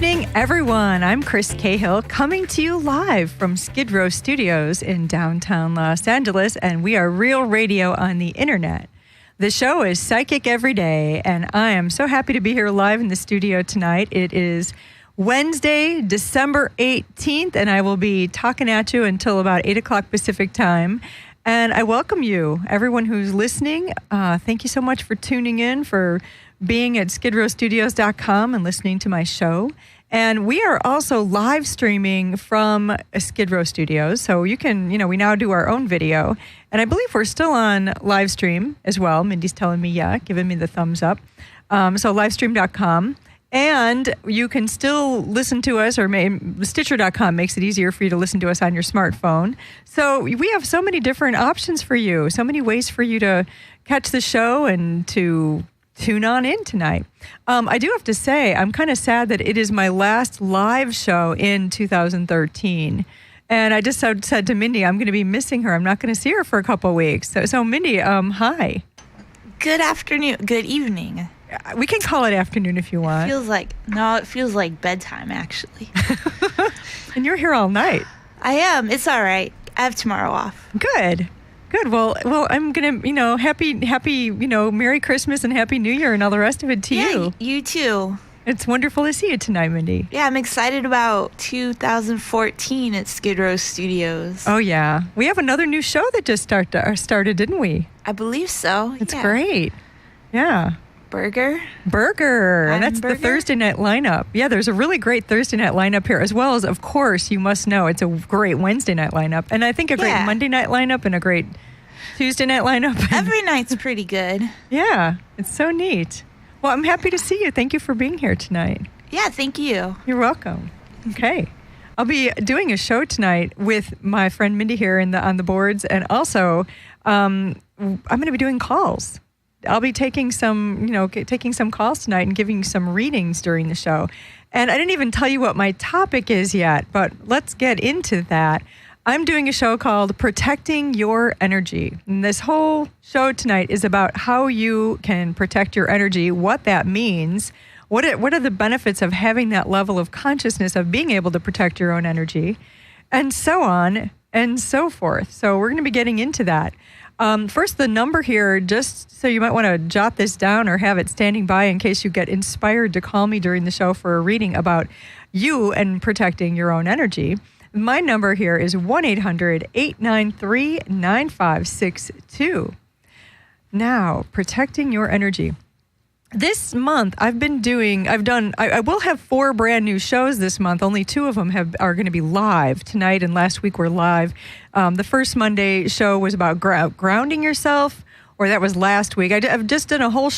evening, everyone. I'm Chris Cahill, coming to you live from Skidrow Studios in downtown Los Angeles, and we are real radio on the internet. The show is Psychic Every Day, and I am so happy to be here live in the studio tonight. It is Wednesday, December 18th, and I will be talking at you until about 8 o'clock Pacific time. And I welcome you, everyone who's listening. Thank you so much for tuning in, for being at skidrowstudios.com and listening to my show. And we are also live streaming from Skidrow Studios. So you can, we now do our own video. And I believe we're still on live stream as well. Mindy's telling me, giving me the thumbs up. So livestream.com. And you can still listen to us, or Stitcher.com makes it easier for you to listen to us on your smartphone. So we have so many different options for you, so many ways for you to catch the show and to tune on in tonight. I do have to say, I'm kind of sad that it is my last live show in 2013. And I just said to Mindy, I'm going to be missing her. I'm not going to see her for a couple of weeks. So Mindy, hi. Good afternoon. Good evening. We can call it afternoon if you want. It feels like bedtime, actually. And you're here all night. I am. It's all right. I have tomorrow off. Good. Well, I'm going to, happy, Merry Christmas and Happy New Year and all the rest of it to you. Yeah, you too. It's wonderful to see you tonight, Mindy. Yeah, I'm excited about 2014 at Skidrow Studios. Oh, yeah. We have another new show that just started, didn't we? I believe so. It's great. Yeah. Burger. And that's the Thursday night lineup. Yeah, there's a really great Thursday night lineup here, as well as, of course, you must know it's a great Wednesday night lineup. And I think a great Monday night lineup and a great Tuesday night lineup. Every night's pretty good. Yeah, it's so neat. Well, I'm happy to see you. Thank you for being here tonight. Yeah, thank you. You're welcome. Okay. I'll be doing a show tonight with my friend Mindy here on the boards, and also I'm going to be doing calls. I'll be taking some calls tonight and giving some readings during the show. And I didn't even tell you what my topic is yet, but let's get into that. I'm doing a show called Protecting Your Energy. And this whole show tonight is about how you can protect your energy, what that means, what are the benefits of having that level of consciousness of being able to protect your own energy, and so on and so forth. So we're going to be getting into that. First, the number here, just so you might want to jot this down or have it standing by in case you get inspired to call me during the show for a reading about you and protecting your own energy. My number here is 1-800-893-9562. Now, protecting your energy. This month, I will have 4 brand new shows this month. Only 2 of them are going to be live. Tonight and last week were live. The first Monday show was about grounding yourself, or that was last week. I've just done a whole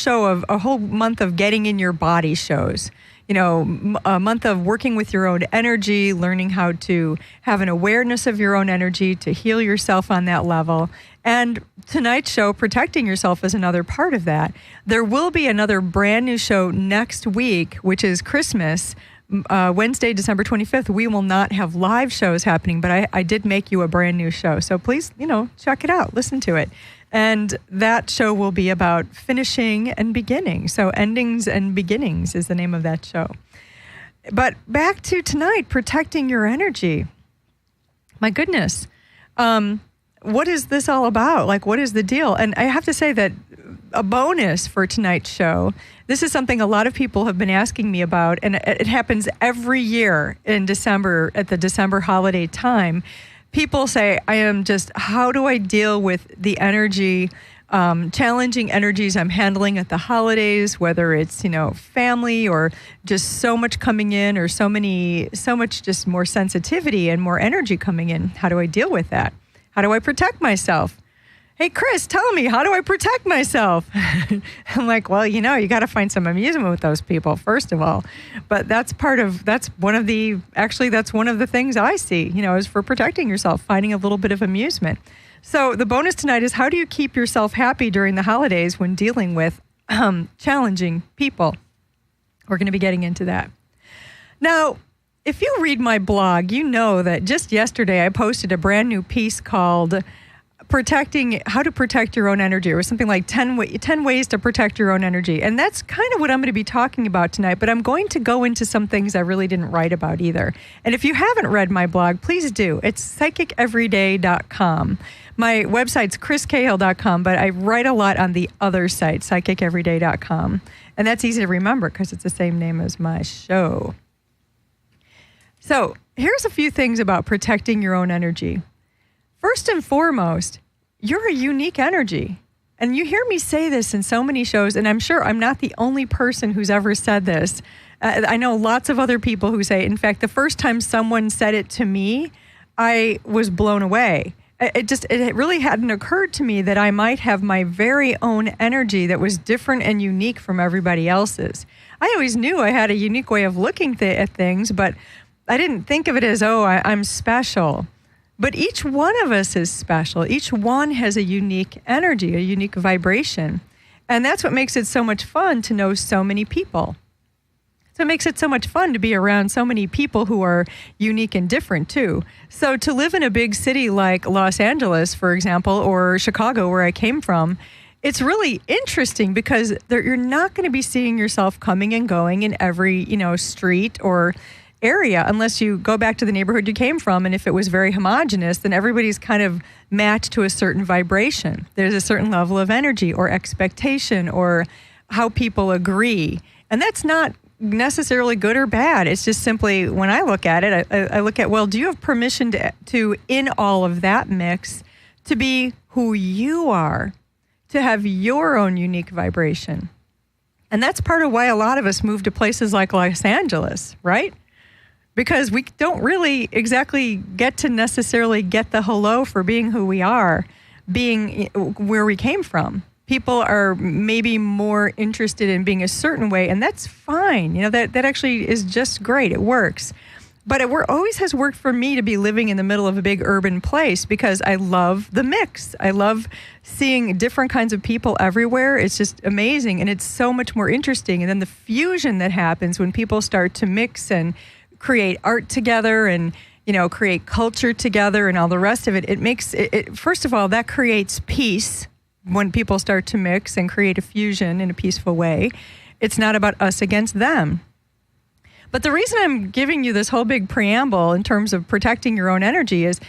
month of getting in your body shows. A month of working with your own energy, learning how to have an awareness of your own energy, to heal yourself on that level. And tonight's show, Protecting Yourself, is another part of that. There will be another brand new show next week, which is Christmas, Wednesday, December 25th. We will not have live shows happening, but I did make you a brand new show. So please, check it out, listen to it. And that show will be about finishing and beginning. So Endings and Beginnings is the name of that show. But back to tonight, protecting your energy. My goodness. What is this all about? Like, what is the deal? And I have to say that a bonus for tonight's show, this is something a lot of people have been asking me about, and it happens every year in December, at the December holiday time. People say, how do I deal with the energy, challenging energies I'm handling at the holidays, whether it's, family or just so much coming in, or so much just more sensitivity and more energy coming in. How do I deal with that? How do I protect myself? Hey, Chris, tell me, how do I protect myself? I'm like, well, you got to find some amusement with those people, first of all. But that's one of the things I see, is for protecting yourself, finding a little bit of amusement. So the bonus tonight is, how do you keep yourself happy during the holidays when dealing with challenging people? We're going to be getting into that. Now, if you read my blog, you know that just yesterday I posted a brand new piece called how to protect your own energy. It was something like 10 ways to protect your own energy. And that's kind of what I'm going to be talking about tonight, but I'm going to go into some things I really didn't write about either. And if you haven't read my blog, please do. It's psychiceveryday.com. My website's chriscahill.com, but I write a lot on the other site, psychiceveryday.com. And that's easy to remember because it's the same name as my show. So here's a few things about protecting your own energy. First and foremost, you're a unique energy. And you hear me say this in so many shows, and I'm sure I'm not the only person who's ever said this. I know lots of other people who say, in fact, the first time someone said it to me, I was blown away. It really hadn't occurred to me that I might have my very own energy that was different and unique from everybody else's. I always knew I had a unique way of looking at things, but I didn't think of it as, I'm special. But each one of us is special. Each one has a unique energy, a unique vibration. And that's what makes it so much fun to know so many people. So it makes it so much fun to be around so many people who are unique and different too. So to live in a big city like Los Angeles, for example, or Chicago, where I came from, it's really interesting because you're not going to be seeing yourself coming and going in every, street or area unless you go back to the neighborhood you came from. And if it was very homogenous, then everybody's kind of matched to a certain vibration. There's a certain level of energy or expectation or how people agree. And that's not necessarily good or bad. It's just simply, when I look at it, I look at, well, do you have permission to, in all of that mix, to be who you are, to have your own unique vibration? And that's part of why a lot of us move to places like Los Angeles, right? Because we don't really exactly get to necessarily get the hello for being who we are, being where we came from. People are maybe more interested in being a certain way, and that's fine. That actually is just great. It works. But it always has worked for me to be living in the middle of a big urban place because I love the mix. I love seeing different kinds of people everywhere. It's just amazing, and it's so much more interesting. And then the fusion that happens when people start to mix and create art together and create culture together and all the rest of it. It makes it first of all, that creates peace when people start to mix and create a fusion in a peaceful way. It's not about us against them. But the reason I'm giving you this whole big preamble in terms of protecting your own energy is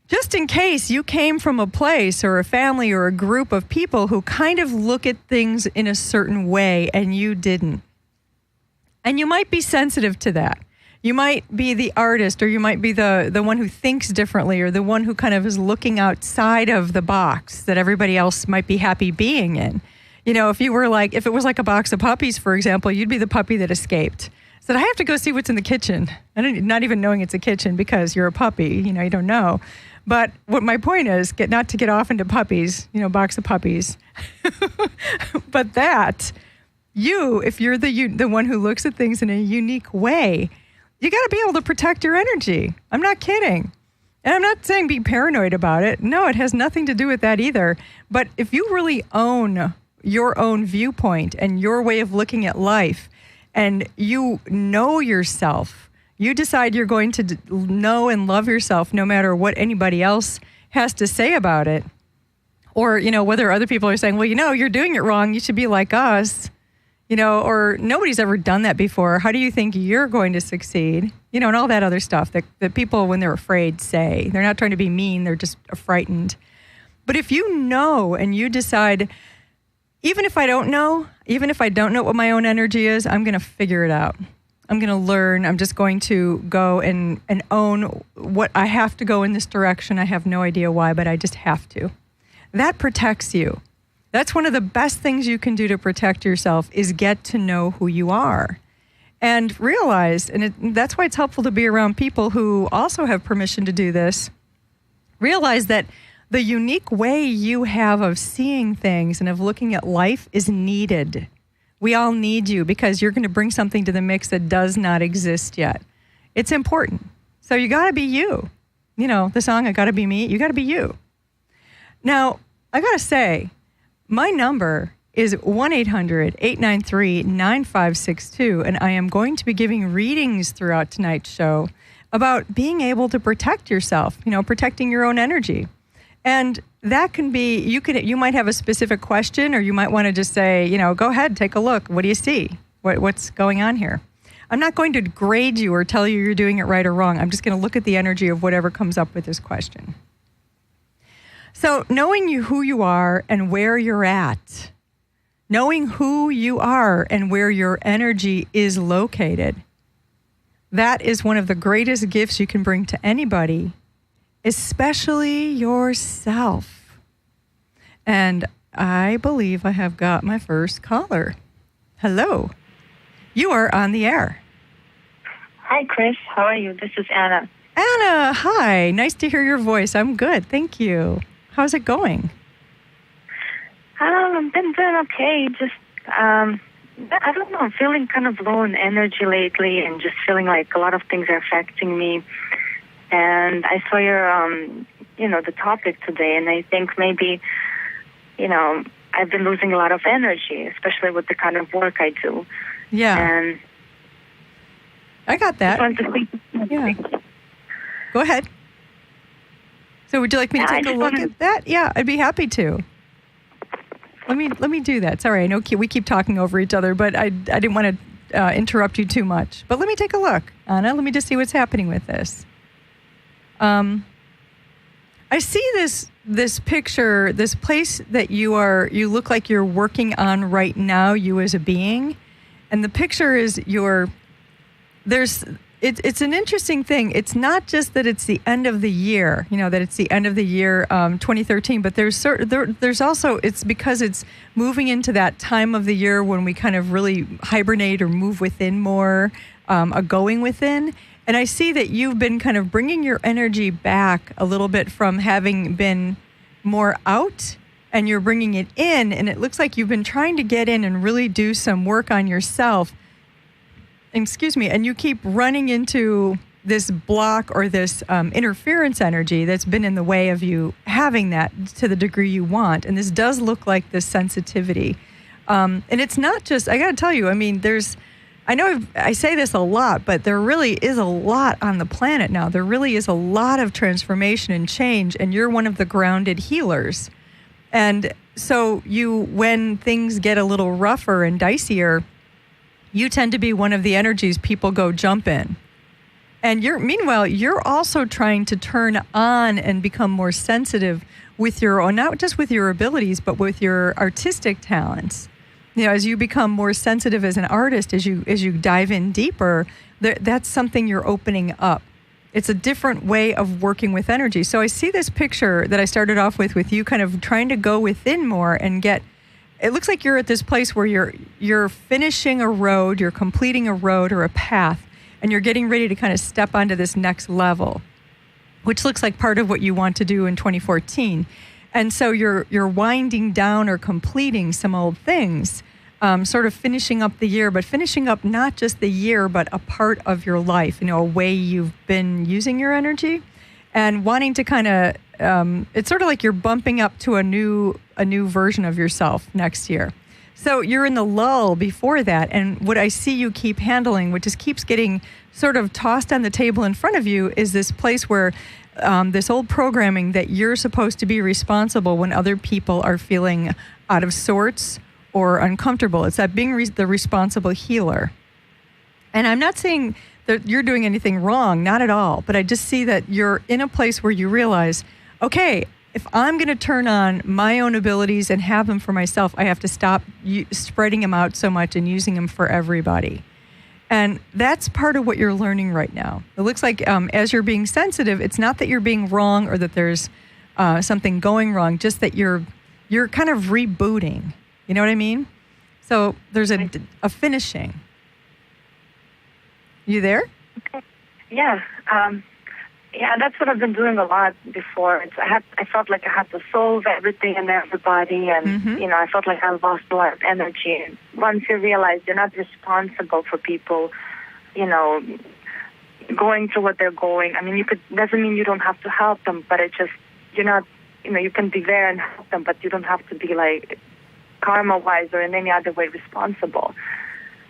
just in case you came from a place or a family or a group of people who kind of look at things in a certain way and you didn't. And you might be sensitive to that. You might be the artist, or you might be the one who thinks differently, or the one who kind of is looking outside of the box that everybody else might be happy being in. If it was like a box of puppies, for example, you'd be the puppy that escaped. Said, I have to go see what's in the kitchen. Not even knowing it's a kitchen because you're a puppy, you don't know. But what my point is, not to get off into puppies, box of puppies. But that, if you're the one who looks at things in a unique way, you got to be able to protect your energy. I'm not kidding. And I'm not saying be paranoid about it. No, it has nothing to do with that either. But if you really own your own viewpoint and your way of looking at life, and you know yourself, you decide you're going to know and love yourself no matter what anybody else has to say about it. Or, whether other people are saying, well, you're doing it wrong. You should be like us. Or nobody's ever done that before. How do you think you're going to succeed? And all that other stuff that people, when they're afraid, say. They're not trying to be mean. They're just frightened. But if you know and you decide, even if I don't know what my own energy is, I'm going to figure it out. I'm going to learn. I'm just going to go and own what I have to go in this direction. I have no idea why, but I just have to. That protects you. That's one of the best things you can do to protect yourself is get to know who you are and realize, and that's why it's helpful to be around people who also have permission to do this, realize that the unique way you have of seeing things and of looking at life is needed. We all need you because you're going to bring something to the mix that does not exist yet. It's important. So you got to be you. The song, I Gotta Be Me, you got to be you. Now, I got to say, my number is 1-800-893-9562, and I am going to be giving readings throughout tonight's show about being able to protect yourself, protecting your own energy. And that can be, you might have a specific question, or you might want to just say, go ahead, take a look. What do you see? What's going on here? I'm not going to grade you or tell you you're doing it right or wrong. I'm just going to look at the energy of whatever comes up with this question. So knowing who you are and where you're at, knowing who you are and where your energy is located, that is one of the greatest gifts you can bring to anybody, especially yourself. And I believe I have got my first caller. Hello. You are on the air. Hi, Chris. How are you? This is Anna. Anna, hi. Nice to hear your voice. I'm good. Thank you. How's it going? I've been doing okay. Just, I don't know, I'm feeling kind of low in energy lately and just feeling like a lot of things are affecting me. And I saw your, the topic today, and I think maybe, I've been losing a lot of energy, especially with the kind of work I do. Yeah. And I got that. Yeah. Go ahead. So would you like me to take a look at that? Yeah, I'd be happy to. Let me do that. Sorry, I know we keep talking over each other, but I didn't want to interrupt you too much. But let me take a look, Anna. Let me just see what's happening with this. I see this picture, this place that you look like you're working on right now, you as a being. And the picture is it's an interesting thing. It's not just that it's the end of the year, that it's the end of the year 2013, but there's also, it's because it's moving into that time of the year when we kind of really hibernate or move within more, going within. And I see that you've been kind of bringing your energy back a little bit from having been more out, and you're bringing it in, and it looks like you've been trying to get in and really do some work on yourself. Excuse me, and you keep running into this block or this interference energy that's been in the way of you having that to the degree you want. And this does look like this sensitivity. And it's not just, I got to tell you, I know I say this a lot, but there really is a lot on the planet now. There really is a lot of transformation and change, and you're one of the grounded healers. And so when things get a little rougher and dicier, you tend to be one of the energies people go jump in. And meanwhile, you're also trying to turn on and become more sensitive with not just with your abilities, but with your artistic talents. As you become more sensitive as an artist, as you dive in deeper, that's something you're opening up. It's a different way of working with energy. So I see this picture that I started off with you kind of trying to go within more and get. It looks like you're at this place where you're finishing a road, you're completing a road or a path, and you're getting ready to kind of step onto this next level, which looks like part of what you want to do in 2014. And so you're winding down or completing some old things, sort of finishing up the year, but finishing up not just the year, but a part of your life, a way you've been using your energy, and wanting to kind of, it's sort of like you're bumping up to a new version of yourself next year. So you're in the lull before that, and what I see you keep handling, which just keeps getting sort of tossed on the table in front of you, is this place where this old programming that you're supposed to be responsible when other people are feeling out of sorts or uncomfortable. It's that being the responsible healer. And I'm not saying that you're doing anything wrong, not at all, but I just see that you're in a place where you realize, okay, if I'm going to turn on my own abilities and have them for myself, I have to stop spreading them out so much and using them for everybody. And that's part of what you're learning right now. It looks like as you're being sensitive, it's not that you're being wrong or that there's something going wrong, just that you're kind of rebooting. You know what I mean? So there's a finishing. You there? Yeah. Yeah, that's what I've been doing a lot before. I felt like I had to solve everything and everybody, and I felt like I lost a lot of energy. And once you realize you're not responsible for people, going through what they're going. I mean, doesn't mean you don't have to help them, but it just you're not. You can be there and help them, but you don't have to be like karma-wise or in any other way responsible.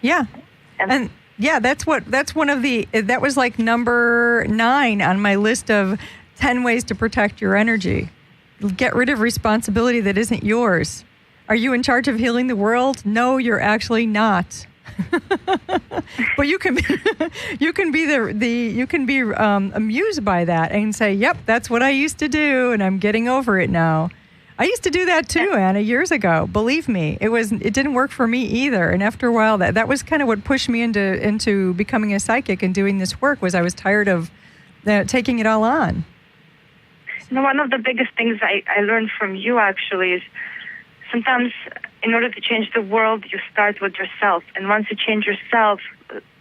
Yeah, and yeah, that was like number 9 on my list of 10 ways to protect your energy. get rid of responsibility that isn't yours. Are you in charge of healing the world? No, you're actually not. But you can be amused by that and say, "Yep, that's what I used to do, and I'm getting over it now." I used to do that too, Anna, years ago. Believe me, it didn't work for me either. And after a while, that was kind of what pushed me into becoming a psychic and doing this work. Was I was tired of taking it all on. One of the biggest things I learned from you actually is sometimes in order to change the world, you start with yourself. And once you change yourself,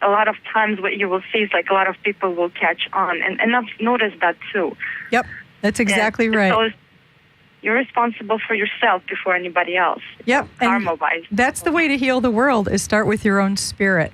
a lot of times what you will see is like a lot of people will catch on. And I've noticed that too. Yep, that's exactly right. So you're responsible for yourself before anybody else. Yep. Karma-wise. That's the way to heal the world, is start with your own spirit.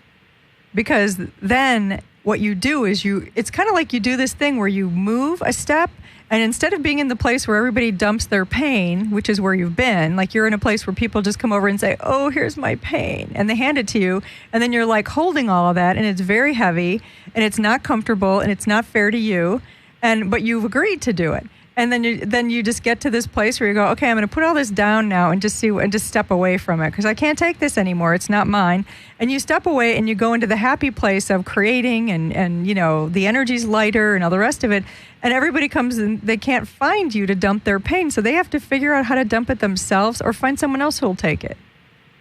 Because then what you do is it's kind of like you do this thing where you move a step, and instead of being in the place where everybody dumps their pain, which is where you've been, like you're in a place where people just come over and say, "Oh, here's my pain," and they hand it to you, and then you're like holding all of that, and it's very heavy, and it's not comfortable, and it's not fair to you, but you've agreed to do it. And then you just get to this place where you go, "Okay, I'm going to put all this down now and just step away from it because I can't take this anymore. It's not mine." And you step away and you go into the happy place of creating and the energy's lighter and all the rest of it. And everybody comes and they can't find you to dump their pain, so they have to figure out how to dump it themselves or find someone else who will take it.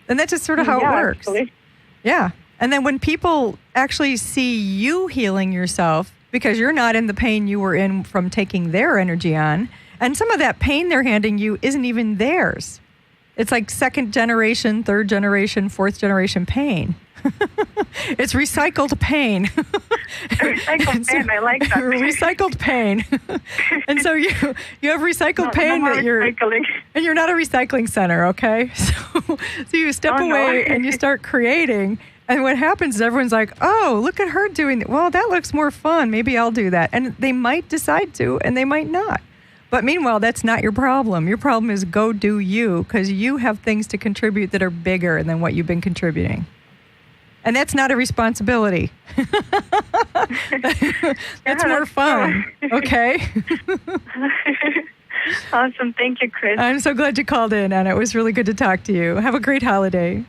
And that's just sort of how it works. Absolutely. Yeah. And then when people actually see you healing yourself, because you're not in the pain you were in from taking their energy on. And some of that pain they're handing you isn't even theirs. It's like second generation, third generation, fourth generation pain. It's recycled pain. Recycled pain, I like that. Recycled pain. And so you have recycled pain that and you're not a recycling center, okay? So you step away and you start creating. And what happens is everyone's like, "Oh, look at her doing that. Well, that looks more fun. Maybe I'll do that." And they might decide to, and they might not. But meanwhile, that's not your problem. Your problem is go do you, because you have things to contribute that are bigger than what you've been contributing. And that's not a responsibility. That's more fun, okay? Awesome. Thank you, Chris. I'm so glad you called in, Anna. It was really good to talk to you. Have a great holiday.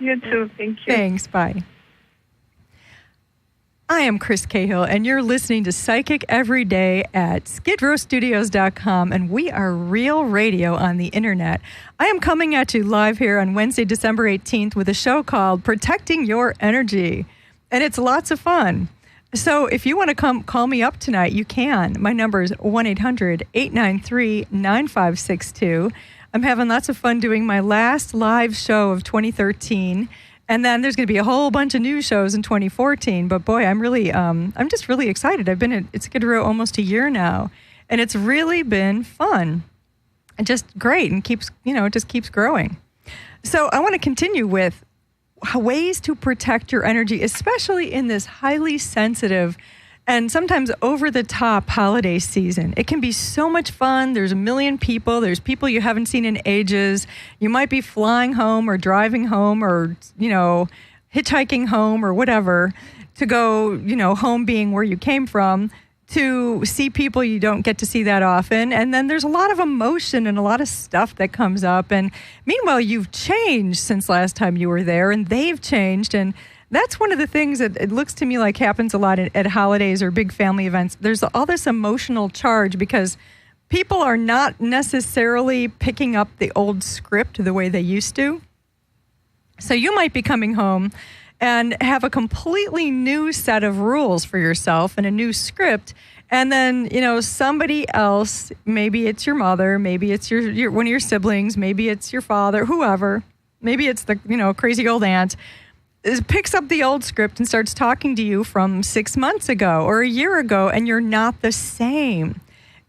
You too. Thank you. Thanks. Bye. I am Chris Cahill, and you're listening to Psychic Every Day at skidrowstudios.com, and we are real radio on the internet. I am coming at you live here on Wednesday, December 18th with a show called Protecting Your Energy, and it's lots of fun. So if you want to come call me up tonight, you can. My number is 1-800-893-9562. I'm having lots of fun doing my last live show of 2013. And then there's going to be a whole bunch of new shows in 2014. But boy, I'm just really excited. I've been at Skidrow almost a year now. And it's really been fun and just great, and it just keeps growing. So I want to continue with ways to protect your energy, especially in this highly sensitive and sometimes over-the-top holiday season. It can be so much fun. There's a million people. There's people you haven't seen in ages. You might be flying home or driving home or, hitchhiking home or whatever to go, home being where you came from, to see people you don't get to see that often. And then there's a lot of emotion and a lot of stuff that comes up. And meanwhile, you've changed since last time you were there, and they've changed. And that's one of the things that it looks to me like happens a lot at holidays or big family events. There's all this emotional charge because people are not necessarily picking up the old script the way they used to. So you might be coming home and have a completely new set of rules for yourself and a new script. And then, somebody else, maybe it's your mother, maybe it's your one of your siblings, maybe it's your father, whoever, maybe it's the, crazy old aunt, picks up the old script and starts talking to you from 6 months ago or a year ago, and you're not the same.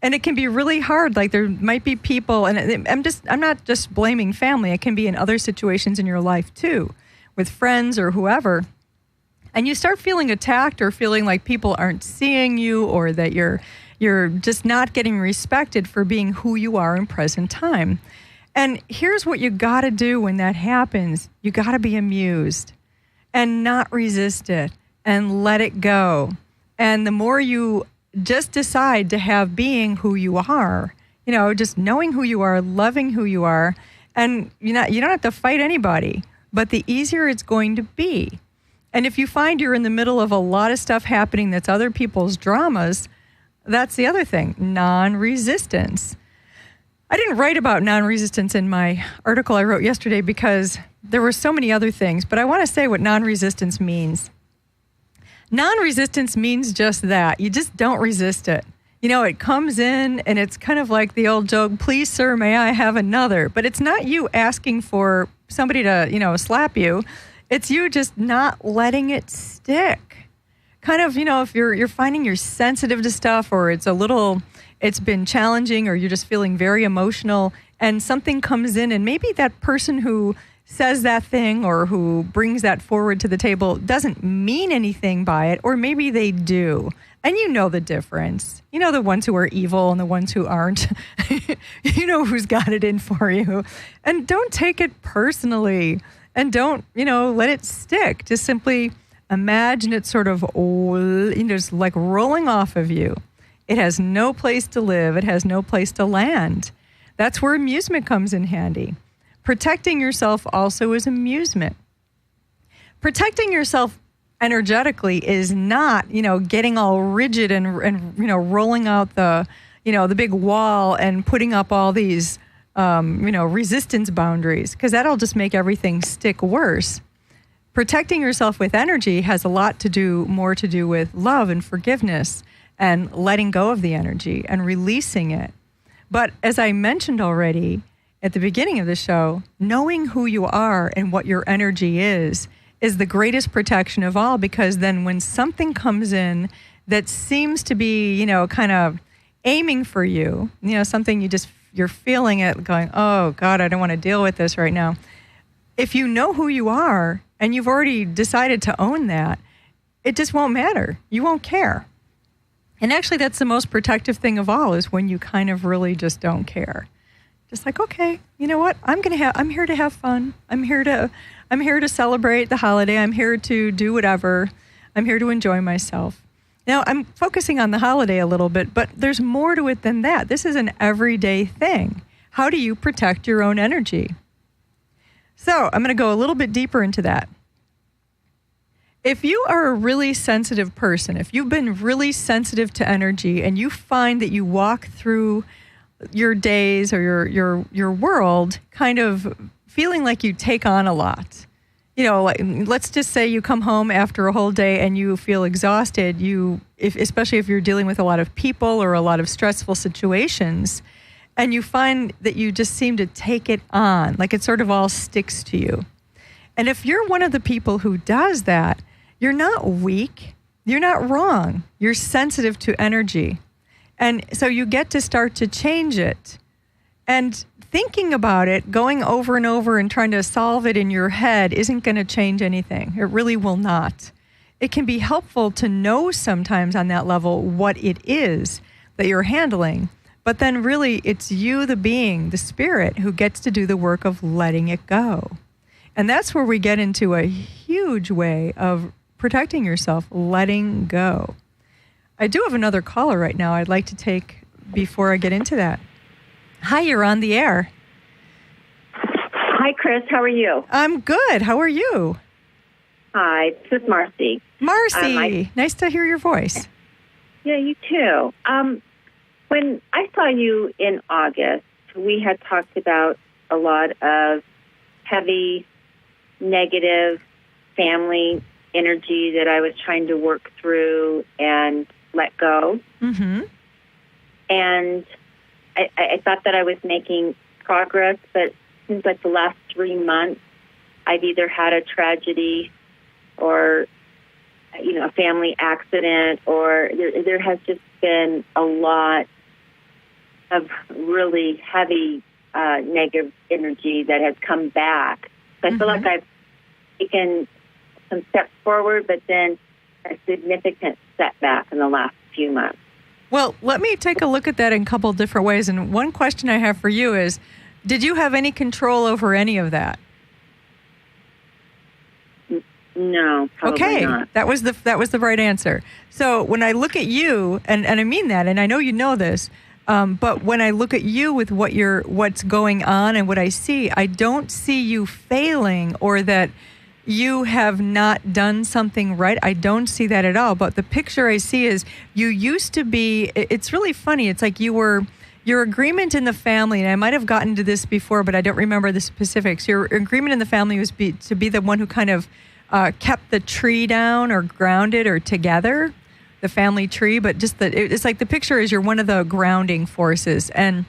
And it can be really hard. Like there might be people, and I'm not just blaming family. It can be in other situations in your life too, with friends or whoever. And you start feeling attacked or feeling like people aren't seeing you, or that you're just not getting respected for being who you are in present time. And here's what you got to do when that happens. You got to be amused and not resist it and let it go. And the more you just decide to have being who you are, just knowing who you are, loving who you are, and you don't have to fight anybody, but the easier it's going to be. And if you find you're in the middle of a lot of stuff happening that's other people's dramas, that's the other thing, non-resistance. I didn't write about non-resistance in my article I wrote yesterday because there were so many other things, but I want to say what non-resistance means. Non-resistance means just that. You just don't resist it. It comes in and it's kind of like the old joke, please, sir, may I have another? But it's not you asking for somebody to, slap you. It's you just not letting it stick. Kind of, if you're finding you're sensitive to stuff or it's been challenging or you're just feeling very emotional and something comes in and maybe that person who says that thing or who brings that forward to the table doesn't mean anything by it, or maybe they do. And you know the difference. You know the ones who are evil and the ones who aren't. You know who's got it in for you. And don't take it personally. And don't, let it stick. Just simply imagine it sort of, just like rolling off of you. It has no place to live. It has no place to land. That's where amusement comes in handy. Protecting yourself also is amusement. Protecting yourself energetically is not, getting all rigid and rolling out the big wall and putting up all these, resistance boundaries, because that'll just make everything stick worse. Protecting yourself with energy has a lot more to do with love and forgiveness and letting go of the energy and releasing it. But as I mentioned already at the beginning of the show, knowing who you are and what your energy is the greatest protection of all, because then when something comes in that seems to be, kind of aiming for you, something you're feeling it going, oh God, I don't want to deal with this right now. If you know who you are and you've already decided to own that, it just won't matter. You won't care. And actually that's the most protective thing of all, is when you kind of really just don't care. Just like, okay, you know what? I'm here to have fun. I'm here to celebrate the holiday. I'm here to do whatever. I'm here to enjoy myself. Now, I'm focusing on the holiday a little bit, but there's more to it than that. This is an everyday thing. How do you protect your own energy? So I'm going to go a little bit deeper into that. If you are a really sensitive person, if you've been really sensitive to energy and you find that you walk through your days or your world kind of feeling like you take on a lot. Like, let's just say you come home after a whole day and you feel exhausted. Especially if you're dealing with a lot of people or a lot of stressful situations, and you find that you just seem to take it on, like it sort of all sticks to you. And if you're one of the people who does that, you're not weak. You're not wrong. You're sensitive to energy. And so you get to start to change it. And thinking about it, going over and over and trying to solve it in your head isn't going to change anything. It really will not. It can be helpful to know sometimes on that level what it is that you're handling. But then really it's you, the being, the spirit, who gets to do the work of letting it go. And that's where we get into a huge way of protecting yourself, letting go. I do have another caller right now I'd like to take before I get into that. Hi, you're on the air. Hi, Chris. How are you? I'm good. How are you? Hi, this is Marcy. Marcy, nice to hear your voice. Yeah, you too. When I saw you in August, we had talked about a lot of heavy, negative family energy that I was trying to work through and let go. Mm-hmm. And I thought that I was making progress, but it seems like the last 3 months, I've either had a tragedy or, a family accident, or there has just been a lot of really heavy negative energy that has come back. So I feel like I've taken some steps forward, but then a significant setback in the last few months. Well, let me take a look at that in a couple different ways. And one question I have for you is, did you have any control over any of that? No, probably not. That was the right answer. So when I look at you, and I mean that, and I know you know this, But when I look at you with what's going on and what I see, I don't see you failing or that you have not done something right. I don't see that at all. But the picture I see is you used to be, it's really funny. It's like your agreement in the family, and I might have gotten to this before, but I don't remember the specifics. Your agreement in the family was to be the one who kind of kept the tree down or grounded or together, the family tree. But just it's like the picture is you're one of the grounding forces. And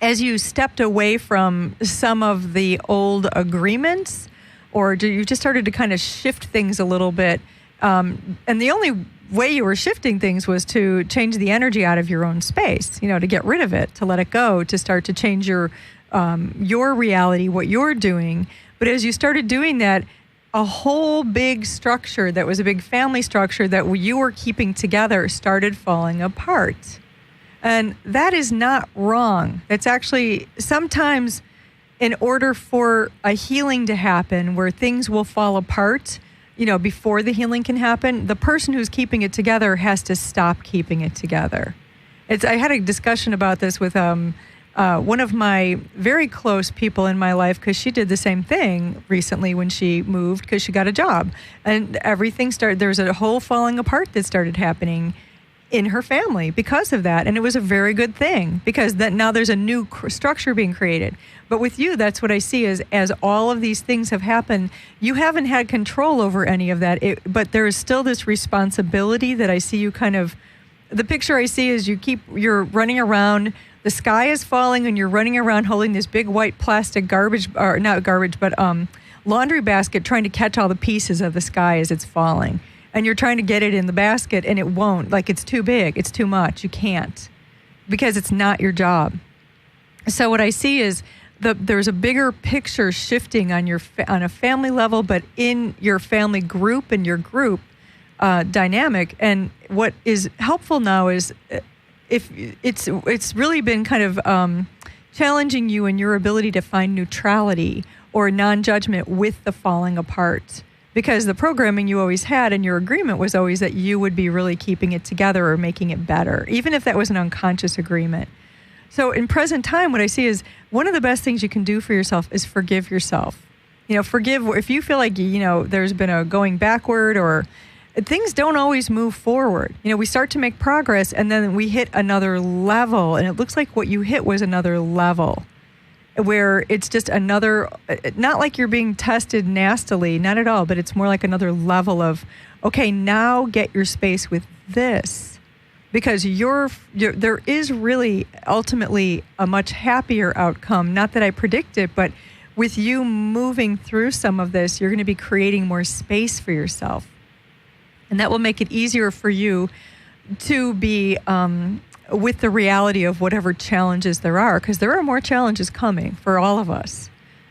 as you stepped away from some of the old agreements, or you just started to kind of shift things a little bit, and the only way you were shifting things was to change the energy out of your own space, to get rid of it, to let it go, to start to change your reality, what you're doing. But as you started doing that, a whole big structure that was a big family structure that you were keeping together started falling apart. And that is not wrong. That's actually sometimes, in order for a healing to happen where things will fall apart, before the healing can happen, the person who's keeping it together has to stop keeping it together. I had a discussion about this with one of my very close people in my life, because she did the same thing recently when she moved, because she got a job. And everything started, there was a whole falling apart that started happening in her family because of that. And it was a very good thing, because now there's a new structure being created. But with you, that's what I see is, as all of these things have happened, you haven't had control over any of that. But there is still this responsibility that I see you kind of, the picture I see is you're running around, the sky is falling, and you're running around holding this big white plastic laundry basket, trying to catch all the pieces of the sky as it's falling. And you're trying to get it in the basket, and it won't. Like, it's too big. It's too much. You can't, because it's not your job. So what I see is there's a bigger picture shifting on a family level, but in your family group and your group dynamic. And what is helpful now is if it's really been kind of challenging you in your ability to find neutrality or non-judgment with the falling apart. Because the programming you always had and your agreement was always that you would be really keeping it together or making it better, even if that was an unconscious agreement. So in present time, what I see is one of the best things you can do for yourself is forgive yourself. Forgive if you feel like, there's been a going backward or things don't always move forward. We start to make progress and then we hit another level, and it looks like what you hit was another level, where it's just another, not like you're being tested nastily, not at all, but it's more like another level of, okay, now get your space with this. Because there is really ultimately a much happier outcome. Not that I predict it, but with you moving through some of this, you're going to be creating more space for yourself. And that will make it easier for you to be with the reality of whatever challenges there are, because there are more challenges coming for all of us.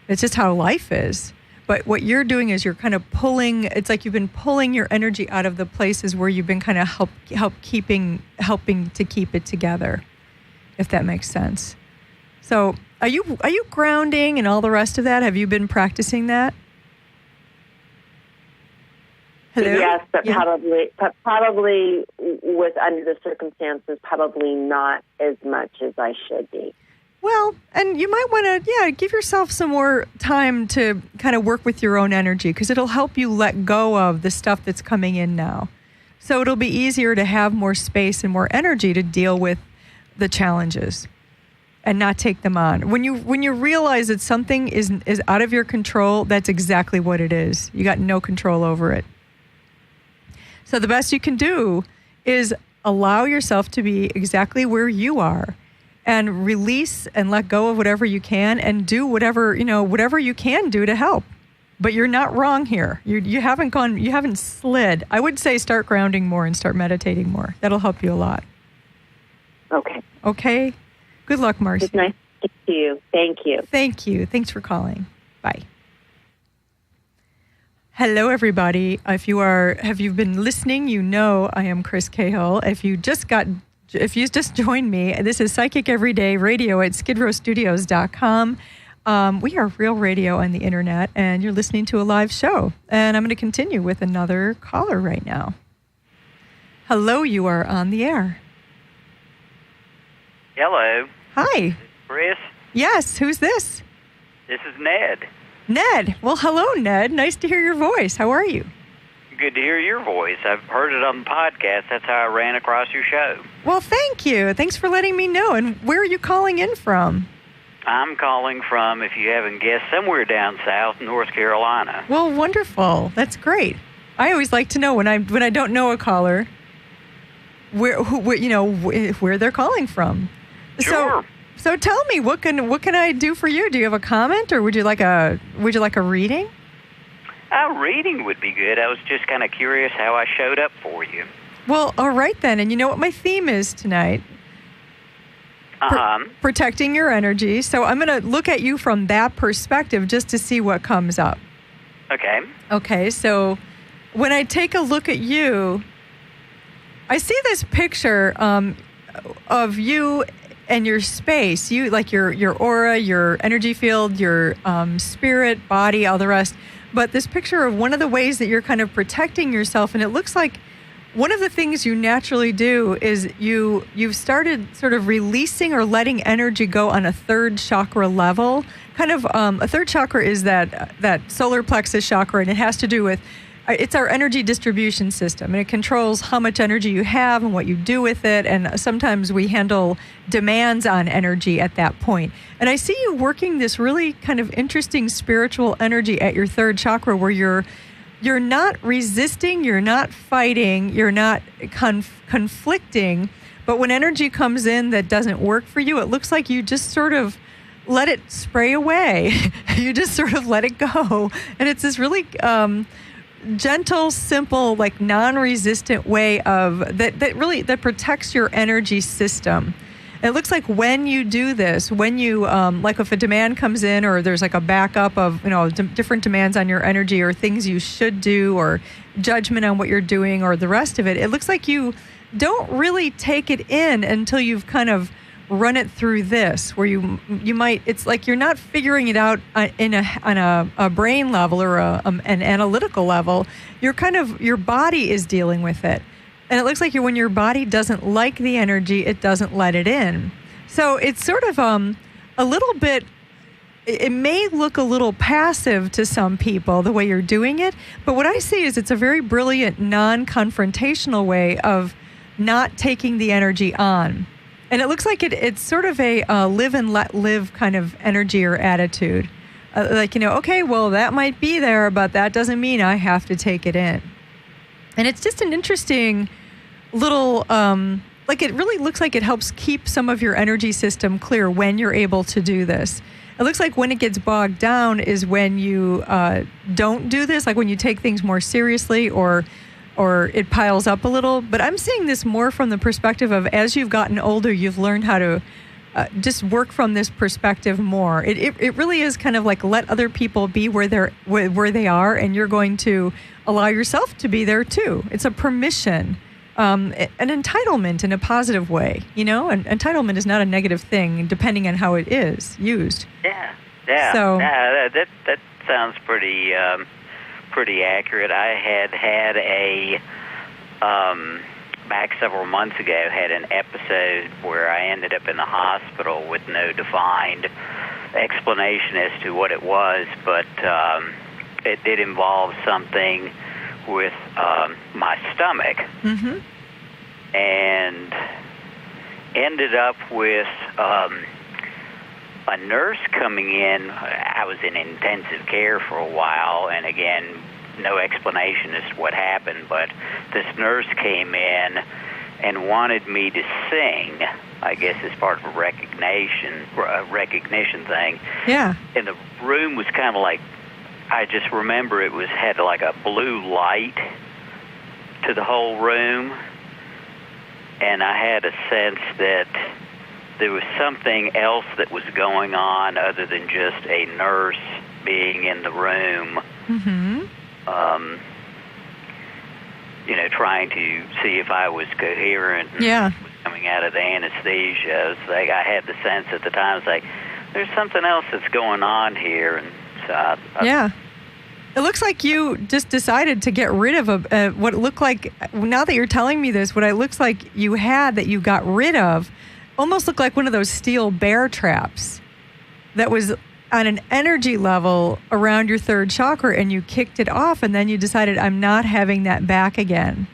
It's just how life is. But what you're doing is you're kind of it's like you've been pulling your energy out of the places where you've been kind of helping to keep it together, if that makes sense. So are you grounding and all the rest of that? Have you been practicing that? Hello? Yes, but probably with under the circumstances, probably not as much as I should be. Well, and you might want to, give yourself some more time to kind of work with your own energy, because it'll help you let go of the stuff that's coming in now. So it'll be easier to have more space and more energy to deal with the challenges and not take them on. When you realize that something is out of your control, that's exactly what it is. You got no control over it. So the best you can do is allow yourself to be exactly where you are, and release and let go of whatever you can, and do whatever you can do to help. But you're not wrong here. You haven't slid. I would say start grounding more and start meditating more. That'll help you a lot. Okay. Okay. Good luck, Marcy. It's nice to speak to you. Thank you. Thank you. Thanks for calling. Bye. Hello, everybody. If you've been listening, I am Chris Cahill. If you just joined me, this is Psychic Everyday Radio at skidrowstudios.com. We are real radio on the internet, and you're listening to a live show. And I'm going to continue with another caller right now. Hello, you are on the air. Hello, Hi. Chris. Yes, who's this? This is Ned. Ned. Well, hello, Ned. Nice to hear your voice. How are you? Good to hear your voice. I've heard it on the podcast. That's how I ran across your show. Well, thank you. Thanks for letting me know. And where are you calling in from? I'm calling from, if you haven't guessed, somewhere down south, North Carolina. Well, wonderful. That's great. I always like to know when I don't know a caller where they're calling from. Sure. So tell me, what can I do for you? Do you have a comment, or would you like a reading? A reading would be good. I was just kind of curious how I showed up for you. Well, all right then. And you know what my theme is tonight? Protecting your energy. So I'm going to look at you from that perspective just to see what comes up. Okay. Okay, so when I take a look at you, I see this picture of you and your space, you like your aura, your energy field, your spirit, body, all the rest. But this picture of one of the ways that you're kind of protecting yourself, and it looks like one of the things you naturally do is you've started sort of releasing or letting energy go on a third chakra level. Kind of a third chakra is that solar plexus chakra, and it has to do with it's our energy distribution system, and it controls how much energy you have and what you do with it. And sometimes we handle demands on energy at that point. And I see you working this really kind of interesting spiritual energy at your third chakra, where you're not resisting, you're not fighting, you're not conflicting. But when energy comes in that doesn't work for you, it looks like you just sort of let it spray away. You just sort of let it go. And it's this really gentle, simple, like non-resistant way of that protects your energy system. And it looks like when you do this, when you like if a demand comes in, or there's like a backup of different demands on your energy, or things you should do, or judgment on what you're doing, or the rest of it, it looks like you don't really take it in until you've kind of run it through this, where you might, it's like you're not figuring it out on a brain level or an analytical level. You're kind of, your body is dealing with it. And it looks like when your body doesn't like the energy, it doesn't let it in. So it's sort of a little bit, it may look a little passive to some people, the way you're doing it. But what I see is it's a very brilliant, non-confrontational way of not taking the energy on. And it looks like it's sort of a live and let live kind of energy or attitude. Okay, well, that might be there, but that doesn't mean I have to take it in. And it's just an interesting little, it really looks like it helps keep some of your energy system clear when you're able to do this. It looks like when it gets bogged down is when you don't do this, like when you take things more seriously, or it piles up a little. But I'm seeing this more from the perspective of, as you've gotten older, you've learned how to just work from this perspective more. It really is kind of like let other people be where they are, and you're going to allow yourself to be there too. It's a permission, an entitlement in a positive way. And entitlement is not a negative thing, depending on how it is used. Yeah. So that sounds pretty accurate. I had a back several months ago, had an episode where I ended up in the hospital with no defined explanation as to what it was, but it did involve something with my stomach, and ended up with a nurse coming in. I was in intensive care for a while, and again, no explanation as to what happened, but this nurse came in and wanted me to sing, I guess as part of a recognition thing. Yeah. And the room was kind of like, I just remember it had like a blue light to the whole room, and I had a sense that there was something else that was going on other than just a nurse being in the room. Trying to see if I was coherent and was coming out of the anesthesia. It's like I had the sense at the time, it's like, there's something else that's going on here. And so it looks like you just decided to get rid of what it looked like, now that you're telling me this, what it looks like you had that you got rid of almost looked like one of those steel bear traps that was on an energy level around your third chakra, and you kicked it off, and then you decided, I'm not having that back again.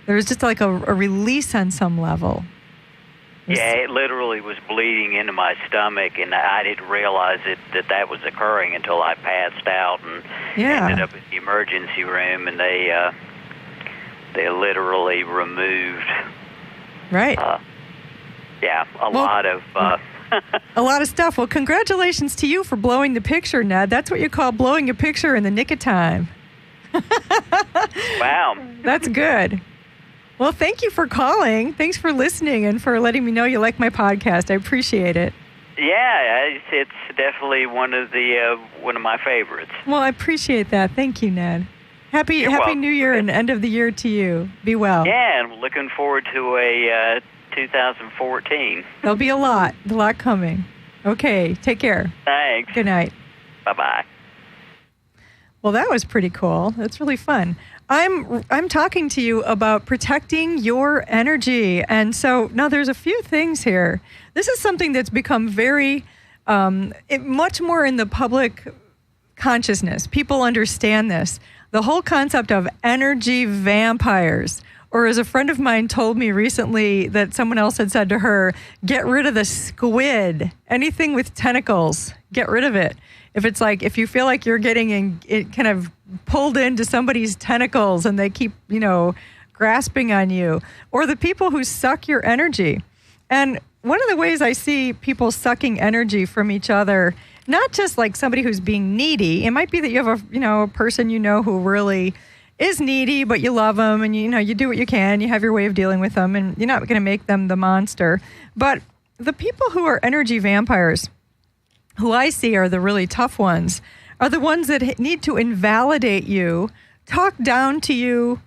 There was just like a release on some level. Yeah, it literally was bleeding into my stomach, and I didn't realize that was occurring until I passed out and ended up in the emergency room, and they literally removed a lot of a lot of stuff. Well, congratulations to you for blowing the picture, Ned. That's what you call blowing a picture in the nick of time. Wow. That's good. Well, thank you for calling. Thanks for listening and for letting me know you like my podcast. I appreciate it. Yeah, it's definitely one of my favorites. Well, I appreciate that. Thank you, Ned. Happy welcome. New Year and end of the year to you. Be well. Yeah, and looking forward to a 2014. There'll be a lot coming. Okay, take care. Thanks. Good night. Bye-bye. Well, that was pretty cool. That's really fun. I'm talking to you about protecting your energy. And so now there's a few things here. This is something that's become very, much more in the public consciousness. People understand this. The whole concept of energy vampires. Or as a friend of mine told me recently that someone else had said to her, get rid of the squid. Anything with tentacles, get rid of it. If you feel like you're getting kind of pulled into somebody's tentacles and they keep, grasping on you, or the people who suck your energy. And one of the ways I see people sucking energy from each other, not just like somebody who's being needy. It might be that you have a person who really is needy, but you love them and you do what you can. You have your way of dealing with them, and you're not going to make them the monster. But the people who are energy vampires, who I see are the really tough ones, are the ones that need to invalidate you, talk down to you,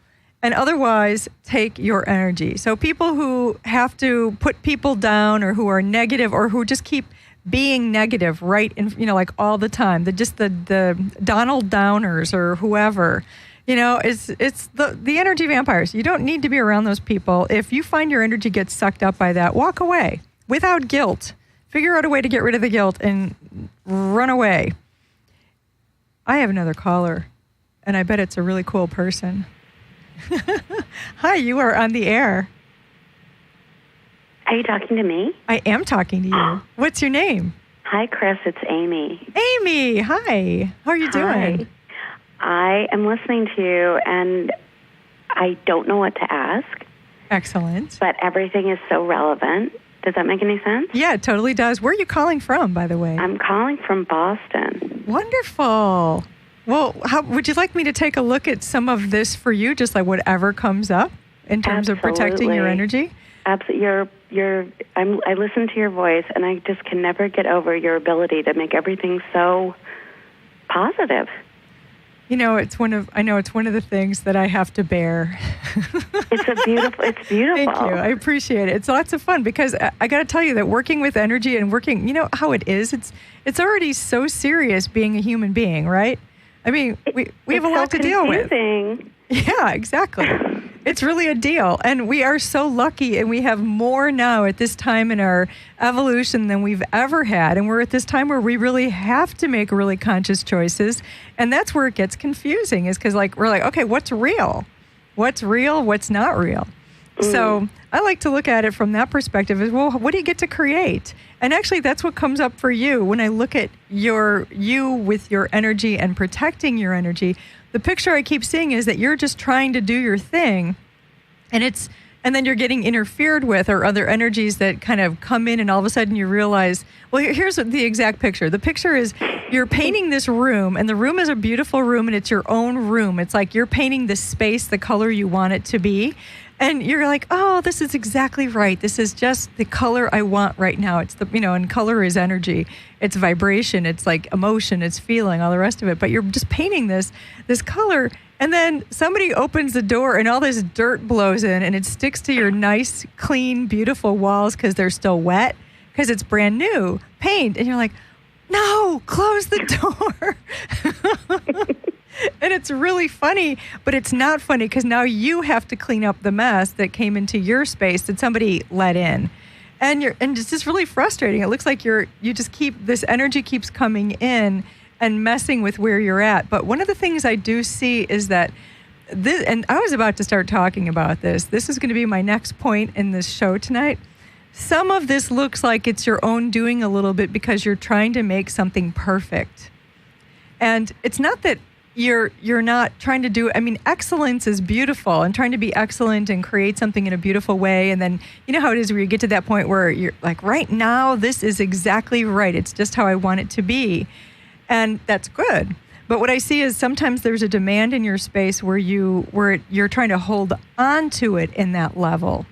and otherwise take your energy. So people who have to put people down, or who are negative, or who just keep being negative right in, like all the time, the Donald Downers or whoever, it's the energy vampires. You don't need to be around those people. If you find your energy gets sucked up by that, walk away without guilt. Figure out a way to get rid of the guilt and run away. I have another caller, and I bet it's a really cool person. Hi, you are on the air. Are you talking to me? I am talking to you. What's your name? Hi, Chris. It's Amy. Amy, hi. How are you doing? I am listening to you, and I don't know what to ask. Excellent. But everything is so relevant. Does that make any sense? Yeah, it totally does. Where are you calling from, by the way? I'm calling from Boston. Wonderful. Well, would you like me to take a look at some of this for you, just like whatever comes up in terms of protecting your energy? Absolutely. I listen to your voice, and I just can never get over your ability to make everything so positive. It's one of the things that I have to bear. It's beautiful. Thank you. I appreciate it. It's lots of fun because I got to tell you that working with energy and working, how it is. It's already so serious being a human being, right? I mean, we have a lot to deal with. Yeah, exactly. It's really a deal. And we are so lucky, and we have more now at this time in our evolution than we've ever had. And we're at this time where we really have to make really conscious choices. And that's where it gets confusing, is because we're like, okay, what's real? What's real? What's not real? So I like to look at it from that perspective as, well, what do you get to create? And actually, that's what comes up for you when I look at you with your energy and protecting your energy. The picture I keep seeing is that you're just trying to do your thing, and then you're getting interfered with, or other energies that kind of come in, and all of a sudden you realize, well, here's the exact picture. The picture is you're painting this room, and the room is a beautiful room, and it's your own room. It's like you're painting this space the color you want it to be. And you're like, oh, this is exactly right. This is just the color I want right now. It's and color is energy. It's vibration. It's like emotion. It's feeling, all the rest of it. But you're just painting this color. And then somebody opens the door and all this dirt blows in and it sticks to your nice, clean, beautiful walls because they're still wet, because it's brand new paint. And you're like, no, close the door. And it's really funny, but it's not funny because now you have to clean up the mess that came into your space that somebody let in. And it's just really frustrating. It looks like this energy keeps coming in and messing with where you're at. But one of the things I do see is that this, and I was about to start talking about this. This is going to be my next point in this show tonight. Some of this looks like it's your own doing a little bit because you're trying to make something perfect. And it's not that you're not trying to do, I mean, excellence is beautiful, and trying to be excellent and create something in a beautiful way. And then, you know how it is where you get to that point where you're like, right now, this is exactly right. It's just how I want it to be. And that's good. But what I see is sometimes there's a demand in your space where you're trying to hold on to it in that level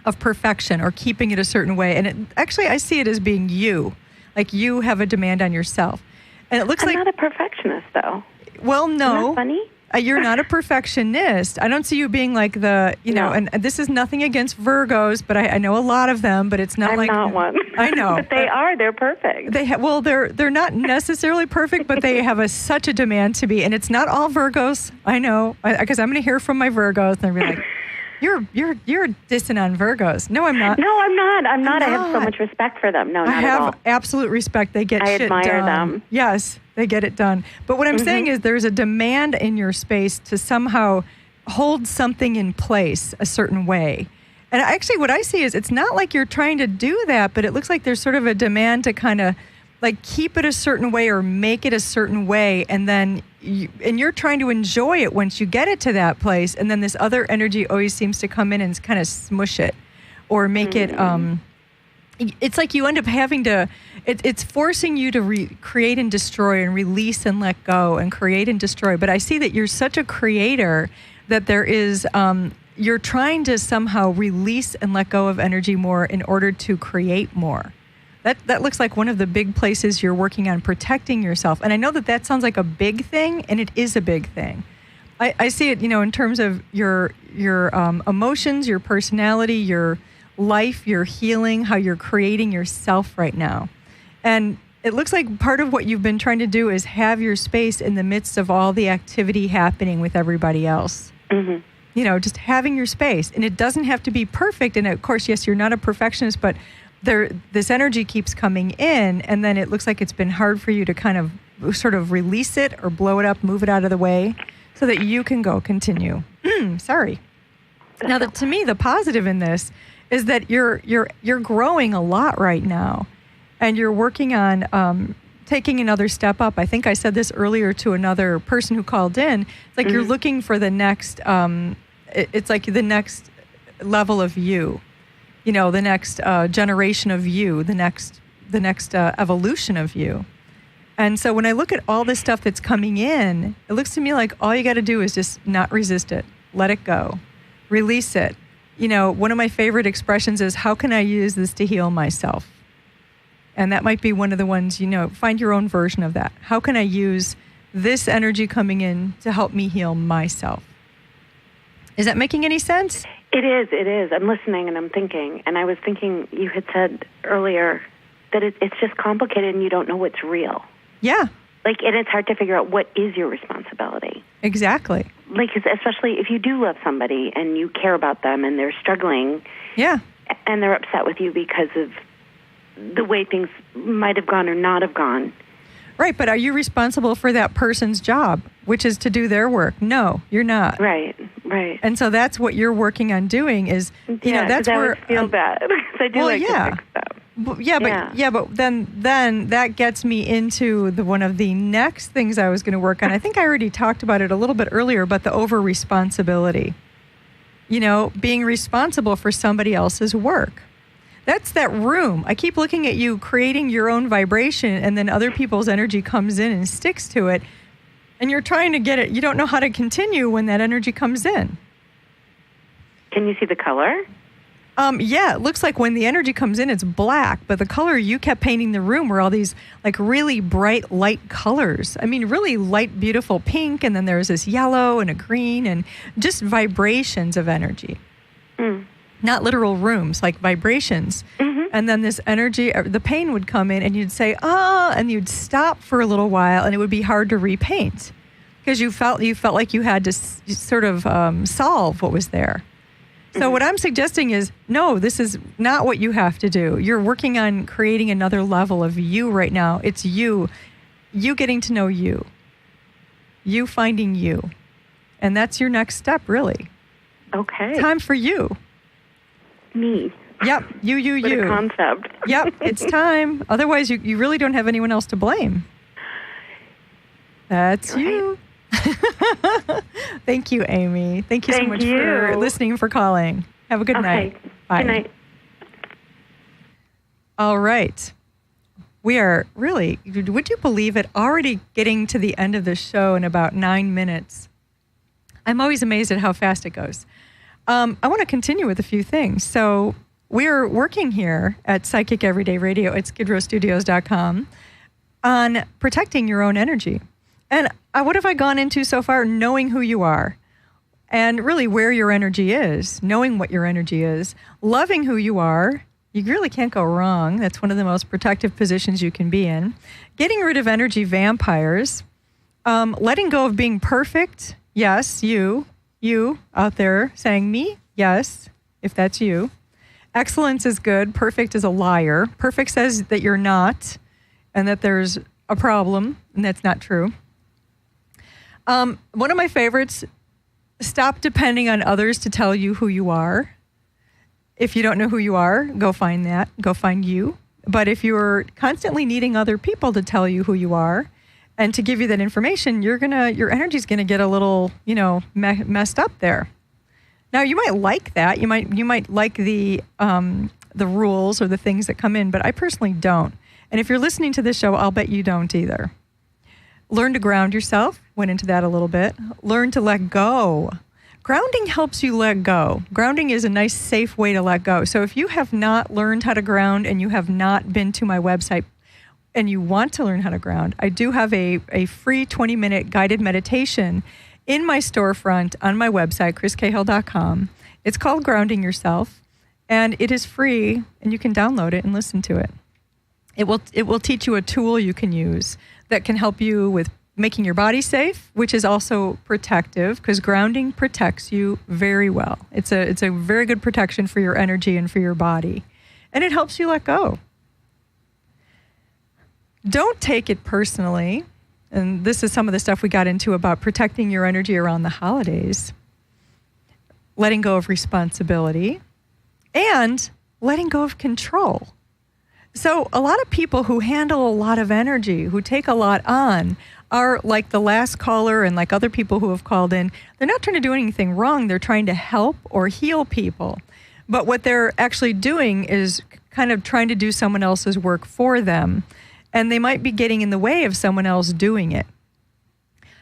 of perfection or keeping it a certain way. And actually, I see it as being you. Like you have a demand on yourself. And it looks I'm like... I'm not a perfectionist, though. Well, no. Isn't that funny? You're not a perfectionist. I don't see you being like No. and this is nothing against Virgos, but I know a lot of them, but it's not I'm like... not one. I know. But they're perfect. They're not necessarily perfect, but they have such a demand to be. And it's not all Virgos. I know, because I'm going to hear from my Virgos and they'll be like, You're dissing on Virgos. No, I'm not. No, I'm not. I have so much respect for them. No, not I at all. have absolute respect. They get I shit admire done. them. Yes, they get it done. But what I'm saying is there's a demand in your space to somehow hold something in place a certain way. And actually what I see is it's not like you're trying to do that, but it looks like there's sort of a demand to kind of like keep it a certain way or make it a certain way, and then you're trying to enjoy it once you get it to that place, and then this other energy always seems to come in and kind of smush it or make it it's like you end up having to it's forcing you to create and destroy and release and let go and create and destroy. But I see that you're such a creator that there is you're trying to somehow release and let go of energy more in order to create more. That looks like one of the big places you're working on protecting yourself. And I know that sounds like a big thing, and it is a big thing. I see it, in terms of your emotions, your personality, your life, your healing, how you're creating yourself right now. And it looks like part of what you've been trying to do is have your space in the midst of all the activity happening with everybody else. Mm-hmm. Just having your space. And it doesn't have to be perfect. And of course, yes, you're not a perfectionist, but this energy keeps coming in, and then it looks like it's been hard for you to kind of sort of release it or blow it up, move it out of the way so that you can continue. Sorry. Now, to me, the positive in this is that you're growing a lot right now, and you're working on taking another step up. I think I said this earlier to another person who called in. It's like you're looking for the next, it's like the next level of you. The next generation of you, the next evolution of you. And so when I look at all this stuff that's coming in, it looks to me like all you got to do is just not resist it, let it go, release it. One of my favorite expressions is, how can I use this to heal myself? And that might be one of the ones, find your own version of that. How can I use this energy coming in to help me heal myself? Is that making any sense? It is. I'm listening and I'm thinking. And I was thinking, you had said earlier that it's just complicated and you don't know what's real. Yeah. And it's hard to figure out what is your responsibility. Exactly. Especially if you do love somebody and you care about them and they're struggling. Yeah. And they're upset with you because of the way things might have gone or not have gone. Right, but are you responsible for that person's job, which is to do their work? No, you're not. Right. And so that's what you're working on doing is, that's where... I feel bad. I do to fix stuff. But then that gets me into one of the next things I was going to work on. I think I already talked about it a little bit earlier, but the over-responsibility. Being responsible for somebody else's work. That's that room. I keep looking at you creating your own vibration, and then other people's energy comes in and sticks to it, and you're trying to get it. You don't know how to continue when that energy comes in. Can you see the color? Yeah, it looks like when the energy comes in, it's black, but the color you kept painting the room were all these like really bright light colors. I mean, really light, beautiful pink, and then there's this yellow and a green and just vibrations of energy. Not literal rooms, like vibrations. Mm-hmm. And then this energy, the pain would come in and you'd say, and you'd stop for a little while and it would be hard to repaint because you felt like you had to sort of solve what was there. So what I'm suggesting is, no, this is not what you have to do. You're working on creating another level of you right now. It's you getting to know you finding you. And that's your next step, really. Okay. Time for you. Me. Yep, you. What a concept. Yep, it's time. Otherwise, you really don't have anyone else to blame. That's right. You. Thank you, Amy. Thank you so much for listening, for calling. Have a good night. Bye. Good night. All right. We are really, would you believe it, already getting to the end of the show in about 9 minutes. I'm always amazed at how fast it goes. I want to continue with a few things. So we're working here at Psychic Everyday Radio at skidrowstudios.com on protecting your own energy. And what have I gone into so far? Knowing who you are and really where your energy is, knowing what your energy is, loving who you are. You really can't go wrong. That's one of the most protective positions you can be in. Getting rid of energy vampires, letting go of being perfect. Yes, you out there saying me, yes, if that's you. Excellence is good. Perfect is a liar. Perfect says that you're not and that there's a problem, and that's not true. One of my favorites, stop depending on others to tell you who you are. If you don't know who you are, go find that. Go find you. But if you're constantly needing other people to tell you who you are and to give you that information, your energy's gonna get a little, messed up there. Now you might like that. You might like the rules or the things that come in, but I personally don't. And if you're listening to this show, I'll bet you don't either. Learn to ground yourself. Went into that a little bit. Learn to let go. Grounding helps you let go. Grounding is a nice, safe way to let go. So if you have not learned how to ground and you have not been to my website and you want to learn how to ground, I do have a free 20-minute guided meditation in my storefront on my website, chriscahill.com. It's called Grounding Yourself, and it is free, and you can download it and listen to it. It will teach you a tool you can use that can help you with making your body safe, which is also protective, because grounding protects you very well. It's a very good protection for your energy and for your body. And it helps you let go. Don't take it personally. And this is some of the stuff we got into about protecting your energy around the holidays. Letting go of responsibility and letting go of control. So a lot of people who handle a lot of energy, who take a lot on, are like the last caller and like other people who have called in. They're not trying to do anything wrong. They're trying to help or heal people. But what they're actually doing is kind of trying to do someone else's work for them. And they might be getting in the way of someone else doing it.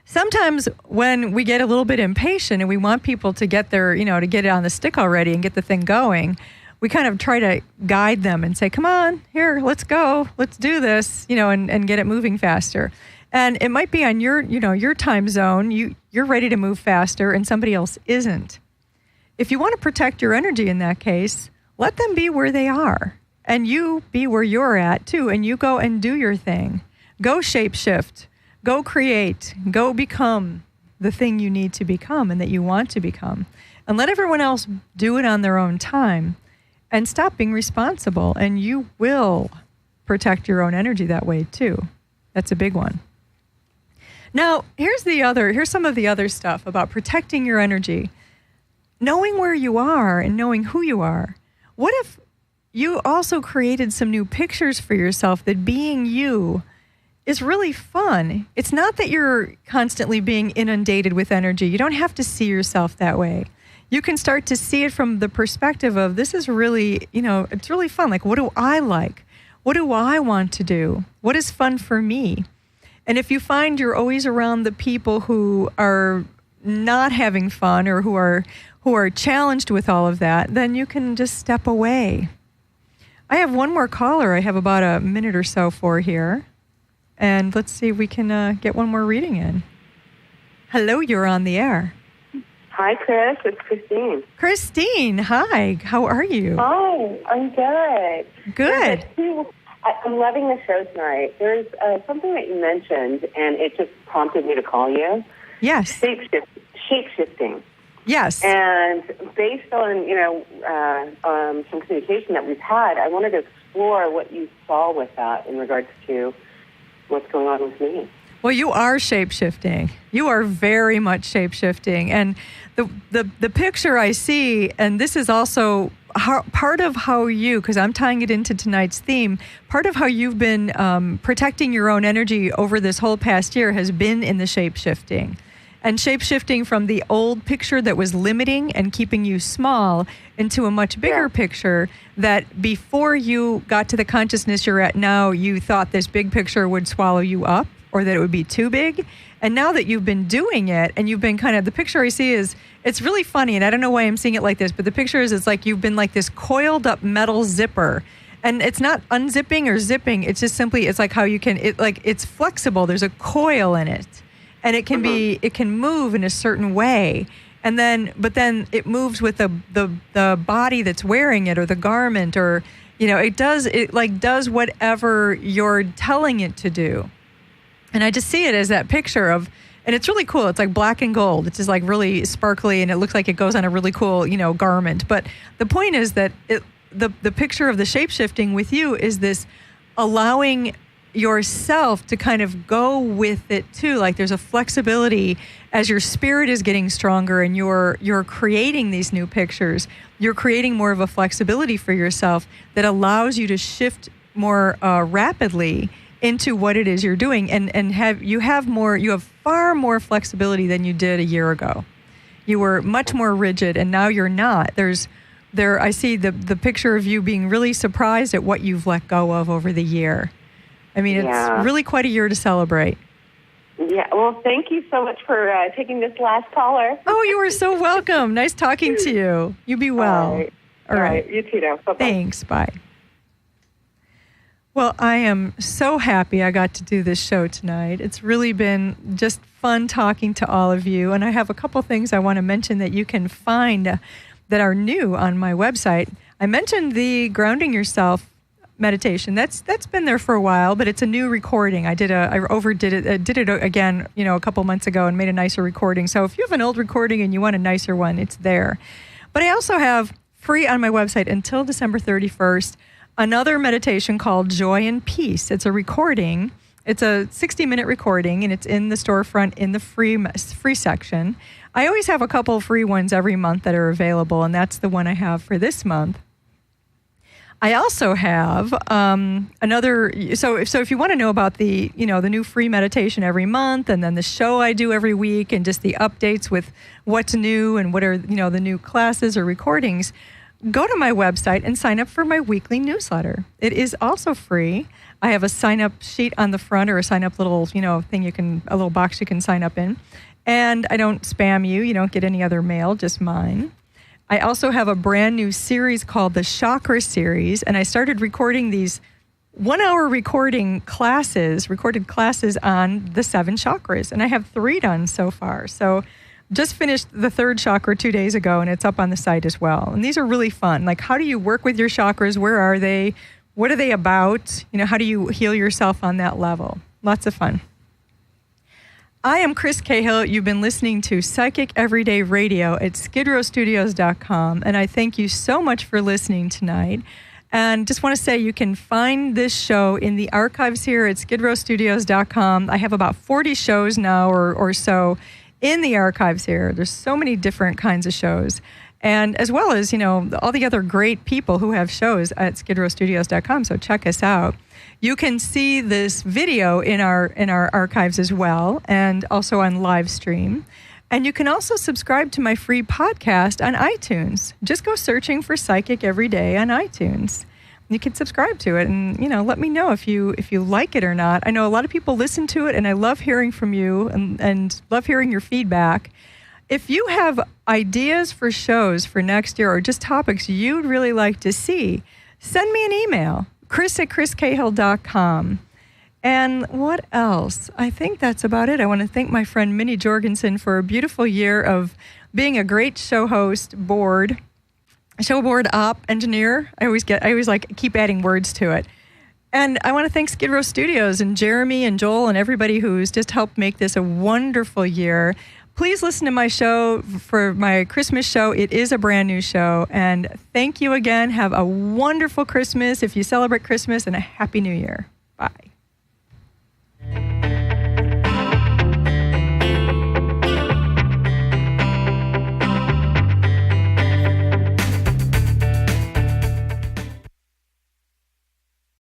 Sometimes when we get a little bit impatient and we want people to get their, to get it on the stick already and get the thing going, we kind of try to guide them and say, come on, here, let's go, let's do this, and get it moving faster. And it might be on your time zone, you're ready to move faster and somebody else isn't. If you want to protect your energy in that case, let them be where they are and you be where you're at too, and you go and do your thing. Go shapeshift, go create, go become the thing you need to become and that you want to become. And let everyone else do it on their own time. And stop being responsible, and you will protect your own energy that way too. That's a big one. Now, here's some of the other stuff about protecting your energy. Knowing where you are and knowing who you are. What if you also created some new pictures for yourself that being you is really fun? It's not that you're constantly being inundated with energy. You don't have to see yourself that way. You can start to see it from the perspective of this is really, it's really fun. Like, what do I like? What do I want to do? What is fun for me? And if you find you're always around the people who are not having fun or who are challenged with all of that, then you can just step away. I have one more caller. I have about a minute or so for here. And let's see if we can get one more reading in. Hello, you're on the air. Hi, Chris. It's Christine. Christine, hi. How are you? Hi, I'm good. Good. I'm loving the show tonight. There's something that you mentioned, and it just prompted me to call you. Yes. Shape-shifting. Yes. And based on, some communication that we've had, I wanted to explore what you saw with that in regards to what's going on with me. Well, you are shape-shifting. You are very much shape-shifting. And the picture I see, and this is also part of how you, because I'm tying it into tonight's theme, part of how you've been protecting your own energy over this whole past year has been in the shape-shifting. And shape-shifting from the old picture that was limiting and keeping you small into a much bigger picture that before you got to the consciousness you're at now, you thought this big picture would swallow you up or that it would be too big. And now that you've been doing it and you've been kind of, the picture I see is, it's really funny, and I don't know why I'm seeing it like this, but the picture is, it's like you've been like this coiled up metal zipper. And it's not unzipping or zipping. It's just simply, it's like how you can, it's flexible. There's a coil in it. And it can be, it can move in a certain way. And then, but then it moves with the body that's wearing it or the garment or, it does whatever you're telling it to do. And I just see it as that picture of, and it's really cool. It's like black and gold. It's just like really sparkly and it looks like it goes on a really cool, garment. But the point is that the picture of the shape-shifting with you is this allowing yourself to kind of go with it too. Like there's a flexibility as your spirit is getting stronger and you're creating these new pictures. You're creating more of a flexibility for yourself that allows you to shift more rapidly into what it is you're doing and you have far more flexibility than you did a year ago. You were much more rigid and now you're not. I see the picture of you being really surprised at what you've let go of over the year. I mean, it's really quite a year to celebrate. Yeah, well, thank you so much for taking this last caller. Oh, you are so welcome. Nice talking to you. You be well. All right. You too now. Bye-bye. Thanks. Bye. Well, I am so happy I got to do this show tonight. It's really been just fun talking to all of you. And I have a couple things I want to mention that you can find that are new on my website. I mentioned the Grounding Yourself meditation. That's been there for a while, but it's a new recording. I overdid it. Did it again, a couple months ago and made a nicer recording. So if you have an old recording and you want a nicer one, it's there. But I also have free on my website until December 31st, another meditation called Joy and Peace. It's a recording. It's a 60-minute recording, and it's in the storefront in the free section. I always have a couple free ones every month that are available, and that's the one I have for this month. I also have another. So if you want to know about the new free meditation every month, and then the show I do every week, and just the updates with what's new and what are the new classes or recordings, go to my website and sign up for my weekly newsletter. It is also free. I have a sign up sheet on the front or a sign up little thing a little box you can sign up in, and I don't spam you. You don't get any other mail, just mine. I also have a brand new series called the Chakra Series, and I started recording these 1-hour recorded classes on the 7 chakras, and I have 3 done so far. So just finished the 3rd chakra 2 days ago, and it's up on the site as well. And these are really fun. Like, how do you work with your chakras? Where are they? What are they about? How do you heal yourself on that level? Lots of fun. I am Chris Cahill. You've been listening to Psychic Everyday Radio at skidrowstudios.com, and I thank you so much for listening tonight. And just want to say you can find this show in the archives here at skidrowstudios.com. I have about 40 shows now or so in the archives here. There's so many different kinds of shows. And as well as, all the other great people who have shows at skidrowstudios.com, so check us out. You can see this video in our archives as well, and also on live stream. And you can also subscribe to my free podcast on iTunes. Just go searching for Psychic Every Day on iTunes. You can subscribe to it and, let me know if you like it or not. I know a lot of people listen to it, and I love hearing from you and love hearing your feedback. If you have ideas for shows for next year or just topics you'd really like to see, send me an email, chris@chriscahill.com. And what else? I think that's about it. I want to thank my friend Minnie Jorgensen for a beautiful year of being a great show host, show board op engineer. I always keep adding words to it. And I want to thank Skidrow Studios and Jeremy and Joel and everybody who's just helped make this a wonderful year. please listen to my show for my Christmas show. It is a brand new show. And thank you again. Have a wonderful Christmas if you celebrate Christmas, and a Happy New Year. Bye.